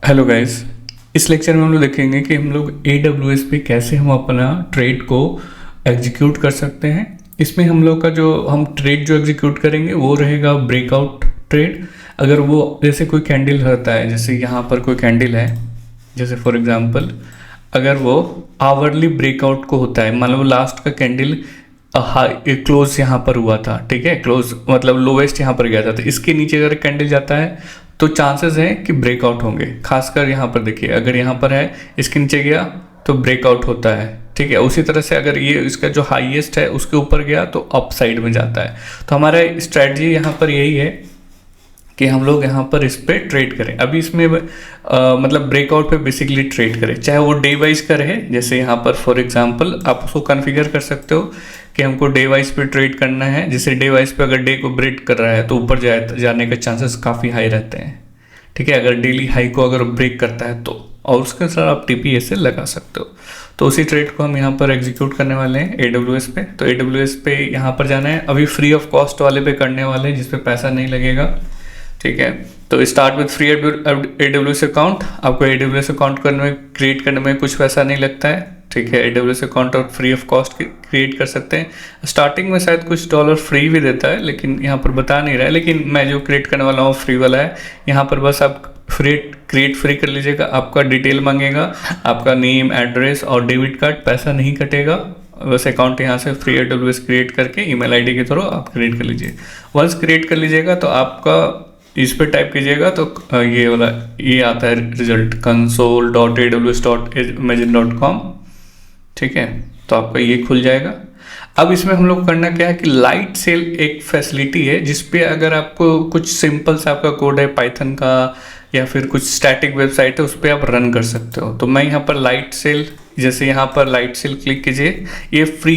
Hello guys. इस lecture में हम लोग देखेंगे कि हम लोग AWS पे कैसे हम अपना ट्रेड को एग्जीक्यूट कर सकते हैं। इसमें हम लोग का जो हम ट्रेड जो एग्जीक्यूट करेंगे वो रहेगा ब्रेकआउट ट्रेड। अगर वो जैसे कोई कैंडल रहता है, जैसे यहाँ पर कोई कैंडल है, जैसे फॉर एग्जांपल अगर वो आवरली ब्रेकआउट को होता है, मान लो लास्ट का कैंडल हाई क्लोज यहाँ पर हुआ था, ठीक है, क्लोज मतलब लोवेस्ट यहाँ पर गया था, तो इसके नीचे अगर कैंडल जाता है तो चांसेस हैं कि ब्रेकआउट होंगे। खासकर यहाँ पर देखिए, अगर यहाँ पर है इसके नीचे गया तो ब्रेकआउट होता है, ठीक है। उसी तरह से अगर ये इसका जो हाईएस्ट है उसके ऊपर गया तो अप साइड में जाता है। तो हमारा स्ट्रैटेजी यहाँ पर यही है कि हम लोग यहाँ पर इस पर ट्रेड करें। अभी इसमें मतलब ब्रेकआउट पे बेसिकली ट्रेड करें, चाहे वो डे वाइज का रहे। जैसे यहाँ पर फॉर एग्जांपल आप उसको कॉन्फ़िगर कर सकते हो कि हमको डे वाइज पे ट्रेड करना है। जैसे डे वाइज पे अगर डे को ब्रेक कर रहा है तो ऊपर जाने के चांसेस काफ़ी हाई रहते हैं, ठीक है। अगर डेली हाई को अगर ब्रेक करता है तो, और उसके साथ आप TPA से लगा सकते हो। तो उसी ट्रेड को हम यहाँ पर एग्जीक्यूट करने वाले हैं AWS पे। तो AWS पे यहाँ पर जाना है, अभी फ्री ऑफ कॉस्ट वाले पे करने वाले हैं जिसपे पैसा नहीं लगेगा, ठीक है। तो start with free AWS account. आपको AWS अकाउंट क्रिएट करने में कुछ पैसा नहीं लगता है, ठीक है। AWS अकाउंट और फ्री ऑफ कॉस्ट क्रिएट कर सकते हैं। स्टार्टिंग में शायद कुछ डॉलर फ्री भी देता है, लेकिन यहाँ पर बता नहीं रहा है। लेकिन मैं जो क्रिएट करने वाला हूँ फ्री वाला है। यहाँ पर बस आप क्रिएट फ्री कर लीजिएगा। आपका डिटेल मांगेगा, आपका नेम, एड्रेस और डेबिट कार्ड, पैसा नहीं कटेगा। बस अकाउंट यहाँ से फ्री AWS क्रिएट करके email ID के थ्रू आप क्रिएट कर लीजिए। वंस क्रिएट कर लीजिएगा तो आपका इस पर टाइप कीजिएगा तो ये वाला ये आता है रिजल्ट console.aws.amazon.com, ठीक है। तो आपका ये खुल जाएगा। अब इसमें हम लोग करना क्या है कि लाइट सेल एक फैसिलिटी है जिसपे अगर आपको कुछ सिंपल सा आपका कोड है पाइथन का या फिर कुछ स्टैटिक वेबसाइट है उस पर आप रन कर सकते हो। तो मैं यहाँ पर लाइट सेल, जैसे यहाँ पर लाइट सेल क्लिक कीजिए, ये फ्री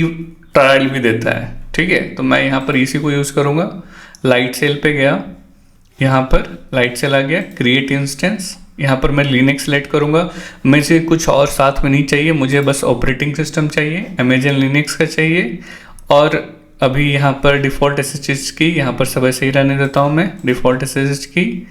ट्रायल भी देता है, ठीक है। तो मैं यहाँ पर इसी को यूज़ करूँगा। लाइट सेल पे गया, यहाँ पर लाइट सेल आ गया, क्रिएट इंस्टेंस। यहाँ पर मैं लिनक्स सेलेक्ट करूँगा। मुझे कुछ और साथ में नहीं चाहिए, मुझे बस ऑपरेटिंग सिस्टम चाहिए, अमेजन लिनक्स का चाहिए। और अभी यहाँ पर डिफ़ॉल्ट SSH की यहाँ पर सब ऐसे ही रहने देता हूँ मैं, डिफ़ॉल्ट SSH की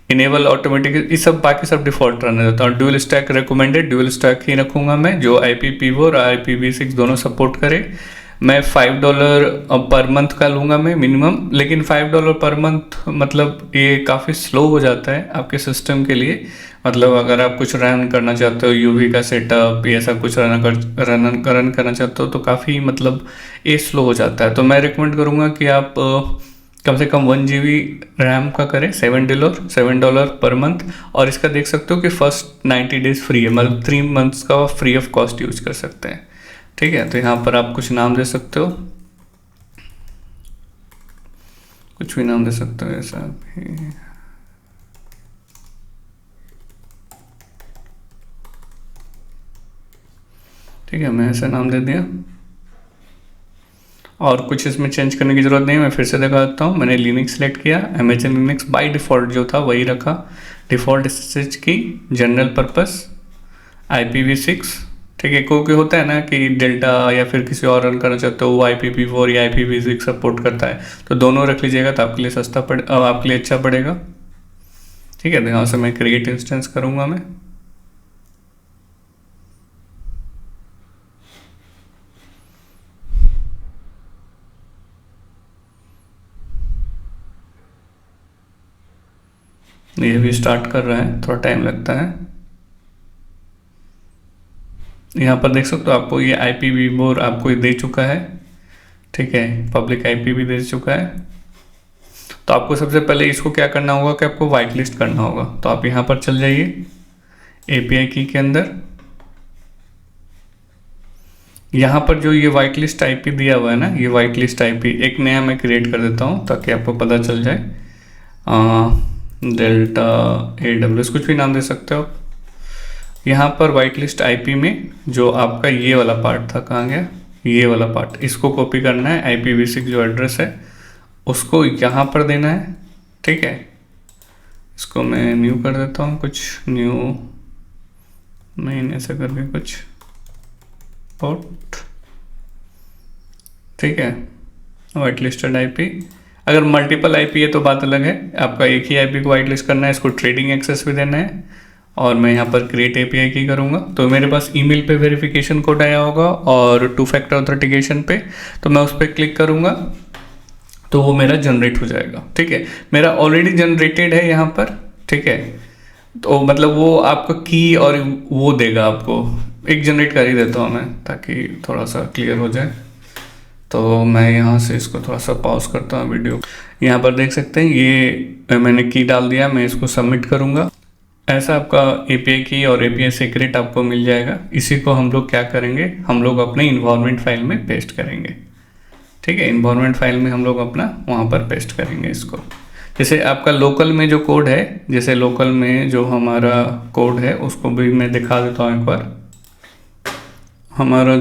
इनेबल ऑटोमेटिक, ये सब बाकी सब डिफ़ॉल्ट रहने देता हूँ। Dual stack recommended, dual stack ही रखूँगा मैं, जो IPv4 और IPv6 दोनों सपोर्ट करे। मैं $5 पर मंथ का लूँगा मैं मिनिमम, लेकिन $5 पर मंथ मतलब ये काफ़ी स्लो हो जाता है आपके सिस्टम के लिए। मतलब अगर आप कुछ रन करना चाहते हो, UV का सेटअप या ऐसा कुछ रन करना चाहते हो तो काफ़ी मतलब ये स्लो हो जाता है। तो मैं रिकमेंड करूँगा कि आप कम से कम 1 GB रैम का करें, $7 पर मंथ। और इसका देख सकते हो कि फर्स्ट 90 डेज फ्री है, मतलब 3 मंथ्स का फ्री ऑफ कॉस्ट यूज कर सकते हैं, ठीक है। तो यहाँ पर आप कुछ नाम दे सकते हो, कुछ भी नाम दे सकते हो ऐसा भी, ठीक है। मैं ऐसा नाम दे दिया और कुछ इसमें चेंज करने की ज़रूरत नहीं। मैं फिर से दिखा देता हूँ। मैंने लिनक्स सेलेक्ट किया, अमेजन लिनक्स बाय डिफ़ॉल्ट जो था वही रखा, डिफ़ॉल्ट SSH की, जनरल पर्पस, IPv6, ठीक है। क्योंकि होता है ना कि डेल्टा या फिर किसी और रन करना चाहते हो वो IPv4 या IPv6 सपोर्ट करता है, तो दोनों रख लीजिएगा तो आपके लिए सस्ता आपके लिए अच्छा पड़ेगा, ठीक है। तो यहाँ से मैं क्रिएट इंस्टेंस करूँगा मैं। ये भी स्टार्ट कर रहा है, थोड़ा टाइम लगता है। यहाँ पर देख सकते हो आपको ये IPv4 आपको ये दे चुका है, ठीक है, पब्लिक IP भी दे चुका है। तो आपको सबसे पहले इसको क्या करना होगा कि आपको वाइट लिस्ट करना होगा। तो आप यहाँ पर चल जाइए API की के अंदर, यहाँ पर जो ये वाइट लिस्ट IP दिया हुआ है ना, ये वाइट लिस्ट IP एक नया मैं क्रिएट कर देता हूँ ताकि आपको पता चल जाए। डेल्टा AWS कुछ भी नाम दे सकते हो। यहाँ पर वाइट लिस्ट IP में जो आपका ये वाला पार्ट था, कहाँ गया ये वाला पार्ट, इसको कॉपी करना है। IPv6 जो एड्रेस है उसको यहाँ पर देना है, ठीक है। इसको मैं न्यू कर देता हूँ, कुछ न्यू मेन ऐसा करके कुछ पोर्ट, ठीक है। वाइट लिस्टेड IP, अगर मल्टीपल IP है तो बात अलग है। आपका एक ही IP को वाइट लिस्ट करना है, इसको ट्रेडिंग एक्सेस भी देना है और मैं यहाँ पर क्रिएट एपीआई की करूँगा तो मेरे पास ईमेल पे वेरिफिकेशन कोड आया होगा और 2 फैक्टर ऑथेंटिकेशन पे, तो मैं उस पर क्लिक करूँगा तो वो मेरा जनरेट हो जाएगा। ठीक है, मेरा ऑलरेडी जनरेटेड है यहाँ पर। ठीक है, तो मतलब वो आपको की और वो देगा आपको, एक जनरेट कर ही देता हूँ मैं ताकि थोड़ा सा क्लियर हो जाए। तो मैं यहाँ से इसको थोड़ा सा पॉज करता हूँ वीडियो। यहाँ पर देख सकते हैं ये मैंने की डाल दिया, मैं इसको सबमिट करूँगा। ऐसा आपका एपीआई की और एपीआई सीक्रेट आपको मिल जाएगा। इसी को हम लोग क्या करेंगे, हम लोग अपने इन्वायरमेंट फाइल में पेस्ट करेंगे। ठीक है, इन्वायरमेंट फाइल में हम लोग अपना वहाँ पर पेस्ट करेंगे इसको। जैसे आपका लोकल में जो कोड है, जैसे लोकल में जो हमारा कोड है उसको भी मैं दिखा देता हूँ एक बार। हमारा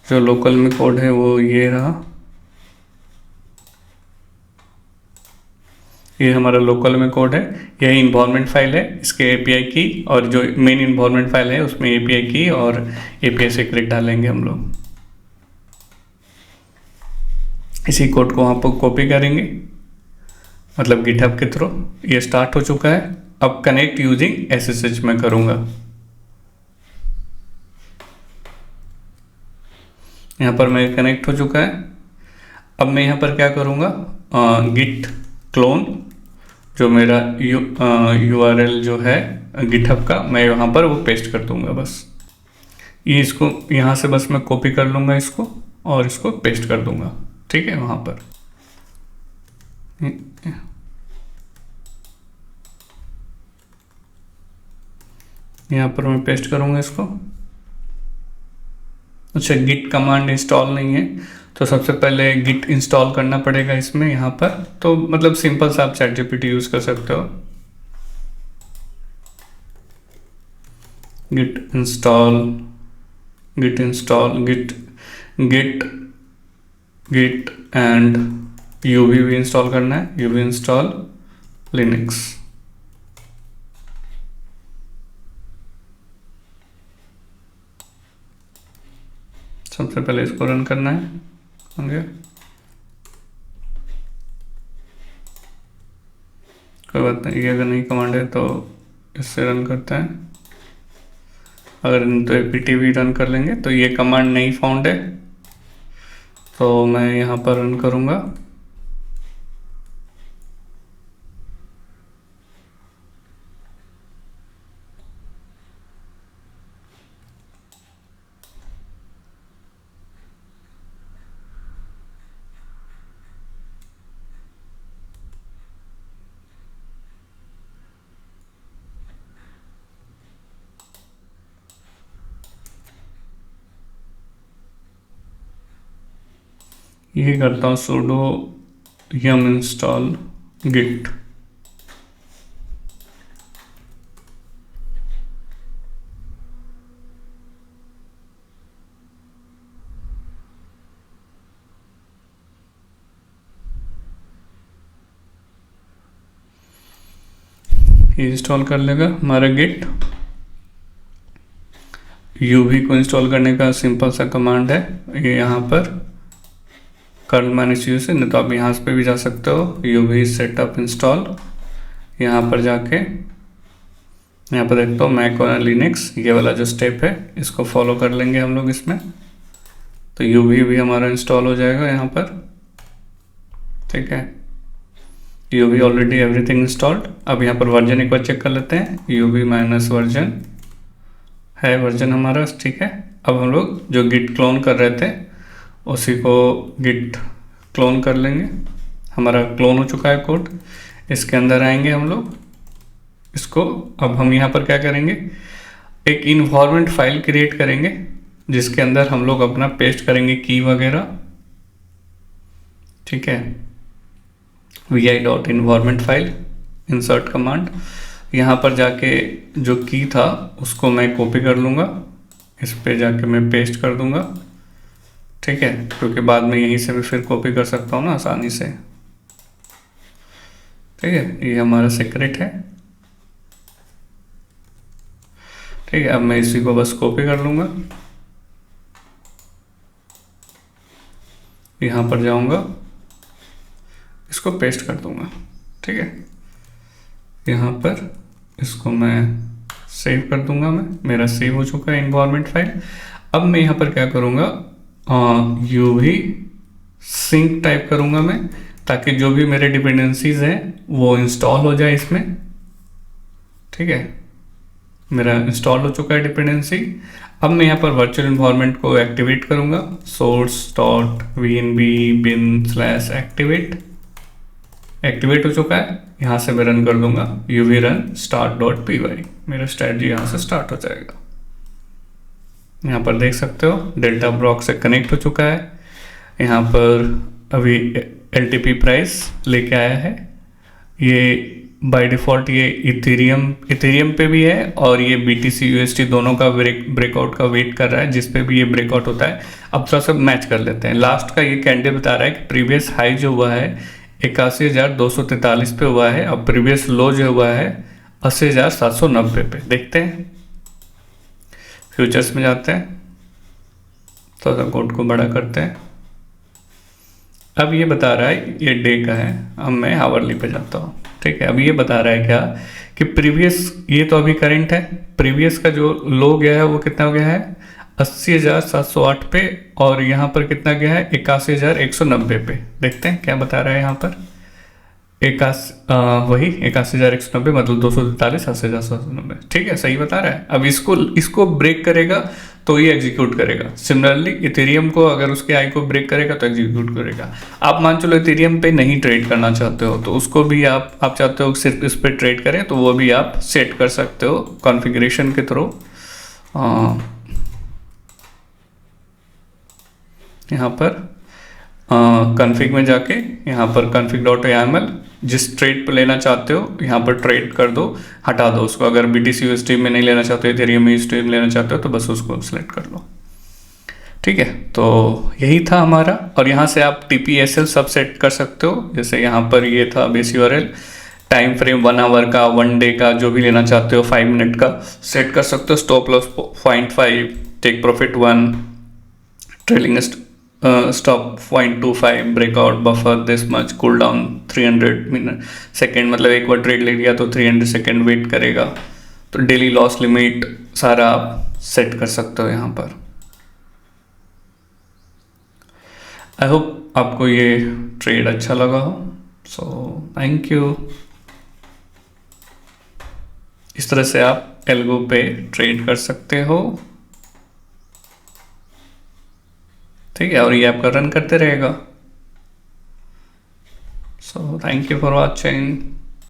जो लोकल में कोड है वो ये रहा, ये हमारा लोकल में कोड है, यही इन्वायरमेंट फाइल है। इसके एपीआई की और जो मेन इन्वायरमेंट फाइल है उसमें एपीआई की और एपीआई सीक्रेट डालेंगे हम लोग। इसी कोड को वहाँ पर कॉपी करेंगे, मतलब गिटहब के थ्रू। ये स्टार्ट हो चुका है। अब कनेक्ट यूजिंग एसएसएच में करूँगा। यहाँ पर मैं कनेक्ट हो चुका है। अब मैं यहाँ पर क्या करूँगा, गिट क्लोन जो मेरा यूआरएल जो है गिटहब का, मैं यहाँ पर वो पेस्ट कर दूँगा। बस ये इसको यहाँ से बस मैं कॉपी कर लूँगा इसको और इसको पेस्ट कर दूँगा। ठीक है, वहाँ पर यहाँ पर मैं पेस्ट करूँगा इसको। अच्छा, गिट कमांड इंस्टॉल नहीं है तो सबसे पहले गिट इंस्टॉल करना पड़ेगा इसमें। यहाँ पर तो मतलब सिंपल सा आप ChatGPT यूज़ कर सकते हो। Git install git and UV भी इंस्टॉल करना है, यूवी इंस्टॉल लिनक्स। सबसे पहले इसको रन करना है। हो गया, कोई बात नहीं, ये अगर नहीं कमांड है तो इससे रन करते हैं। अगर नहीं तो एपीटी भी रन कर लेंगे। तो ये कमांड नहीं फाउंड है तो मैं यहाँ पर रन करूँगा। ये करता हूँ sudo yum install git। ये इंस्टॉल कर लेगा हमारा गिट। यूवी को इंस्टॉल करने का सिंपल सा कमांड है, ये यहाँ पर कर्ल -u से, नहीं तो आप यहाँ पे भी जा सकते हो। यूवी सेटअप इंस्टॉल, यहाँ पर जाके यहाँ पर देखते हो मैक और लिनक्स, ये वाला जो स्टेप है इसको फॉलो कर लेंगे हम लोग इसमें। तो यूवी भी हमारा इंस्टॉल हो जाएगा यहाँ पर। ठीक है, यूवी ऑलरेडी एवरीथिंग इंस्टॉल्ड। अब यहाँ पर वर्जन एक बार चेक कर लेते हैं, यूवी माइनस वर्जन है वर्जन हमारा। ठीक है, अब हम लोग जो गिट क्लोन कर रहे थे उसी को गिट क्लोन कर लेंगे। हमारा क्लोन हो चुका है कोड। इसके अंदर आएंगे हम लोग इसको। अब हम यहाँ पर क्या करेंगे, एक इन्वायरमेंट फाइल क्रिएट करेंगे जिसके अंदर हम लोग अपना पेस्ट करेंगे की वगैरह। ठीक है, vi.environment फाइल इंसर्ट कमांड, यहाँ पर जाके जो की था उसको मैं कॉपी कर लूँगा, इस पे जाके मैं पेस्ट कर दूँगा। ठीक है, क्योंकि बाद में यहीं से भी फिर कॉपी कर सकता हूँ ना आसानी से। ठीक है, ये हमारा सीक्रेट है। ठीक है, अब मैं इसी को बस कॉपी कर लूँगा, यहाँ पर जाऊँगा, इसको पेस्ट कर दूँगा। ठीक है, यहाँ पर इसको मैं सेव कर दूंगा। मेरा सेव हो चुका है इन्वायरमेंट फाइल। अब मैं यहाँ पर क्या करूँगा, UV सिंक टाइप करूँगा मैं, ताकि जो भी मेरे डिपेंडेंसीज हैं वो इंस्टॉल हो जाए इसमें। ठीक है, मेरा इंस्टॉल हो चुका है डिपेंडेंसी। अब मैं यहाँ पर वर्चुअल इन्वायरमेंट को एक्टिवेट करूँगा, source.vnb bin/activate एक्टिवेट हो चुका है। यहाँ से मैं रन कर दूंगा uv run start.py, मेरा स्ट्रैटेजी यहाँ से स्टार्ट हो जाएगा। यहाँ पर देख सकते हो डेल्टा ब्लॉक से कनेक्ट हो चुका है। यहाँ पर अभी LTP प्राइस लेके आया है। ये बाय डिफ़ॉल्ट ये इथेरियम पे भी है और ये BTC USD दोनों का ब्रेकआउट का वेट कर रहा है, जिस पे भी ये ब्रेकआउट होता है। अब थोड़ा सा मैच कर लेते हैं। लास्ट का ये कैंडल बता रहा है कि प्रीवियस हाई जो हुआ है 81,243 पे हुआ है, अब प्रीवियस लो जो हुआ है 80,790 पे। देखते हैं, फ्यूचर्स में जाते हैं, थोड़ा सा कोड को बड़ा करते हैं। अब ये बता रहा है ये डे का है, अब मैं हावरली पे जाता हूँ। ठीक है, अब ये बता रहा है क्या कि प्रीवियस, ये तो अभी करंट है, प्रीवियस का जो लो गया है वो कितना हो गया है 80,708 पे, और यहाँ पर कितना गया है 81,190 पे। देखते हैं क्या बता रहा है यहाँ पर। वही 81,190 मतलब 243 80,790। ठीक है, सही बता रहा है। अब इसको ब्रेक करेगा तो ये एग्जीक्यूट करेगा। सिमिलरली इथेरियम को अगर उसके आई को ब्रेक करेगा तो एग्जीक्यूट करेगा। आप मान चलो इथेरियम पे नहीं ट्रेड करना चाहते हो, तो उसको भी आप चाहते हो सिर्फ इस पे ट्रेड करें, तो वो भी आप सेट कर सकते हो कॉन्फ़िगरेशन के थ्रू। यहाँ पर कॉन्फ़िग में जाके यहाँ पर config.yaml जिस ट्रेड पे लेना चाहते हो यहाँ पर ट्रेड कर दो, हटा दो उसको। अगर BTC USD में नहीं लेना चाहते हो, इथेरियम में USD में लेना चाहते हो, तो बस उसको सिलेक्ट कर लो। ठीक है, तो यही था हमारा। और यहाँ से आप TPSL सब सेट कर सकते हो। जैसे यहाँ पर ये था base URL, time frame 1 hour का, 1 डे का, जो भी लेना चाहते हो, 5 मिनट का सेट कर सकते हो। Stop loss 0.5, take profit 1, trailing stop 0.25, breakout buffer this much, cool down 300 second, मतलब एक बार ट्रेड ले लिया तो 300 सेकेंड वेट करेगा। तो डेली लॉस लिमिट सारा आप सेट कर सकते हो यहाँ पर। आई होप आपको ये ट्रेड अच्छा लगा हो। So thank you. इस तरह से आप एल्गो पे ट्रेड कर सकते हो। ठीक है, और ये आपका रन करते रहेगा। So thank you for watching.